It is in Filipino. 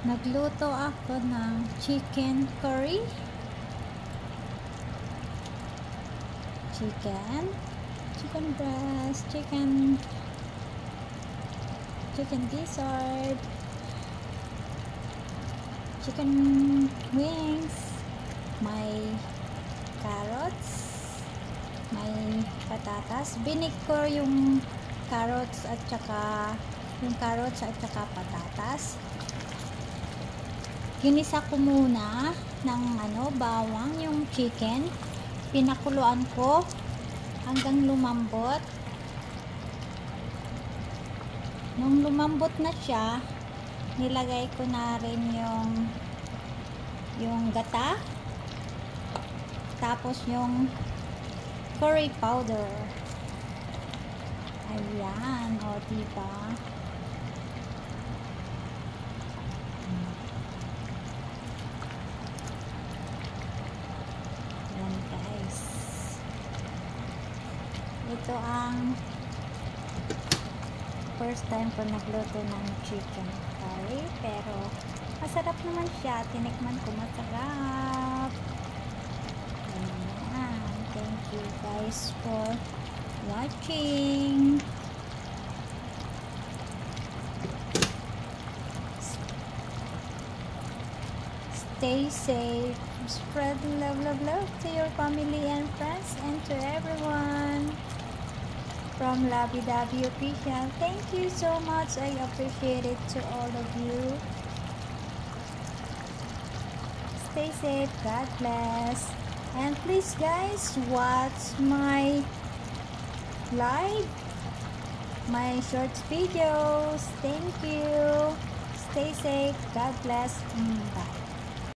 Nagluto ako ng chicken curry. Chicken breast, chicken gizzard, chicken wings, may carrots, may patatas. Binig ko yung carrots at saka patatas. Ginisa ko muna ng bawang yung chicken. Pinakuluan ko hanggang lumambot. Nung lumambot na siya, nilagay ko na rin yung gata. Tapos yung curry powder. Ayan, o diba? Ayan guys. Ito ang first time ko nagluto ng chicken curry, pero masarap naman siya. Tinikman ko, masarap. Ayan. Thank you guys for watching. Stay safe. Spread love to your family and friends and to everyone. From Lovey Dovey Official. Thank you so much. I appreciate it to all of you. Stay safe. God bless. And please guys, watch my live, my shorts videos. Thank you. Stay safe. God bless. Bye.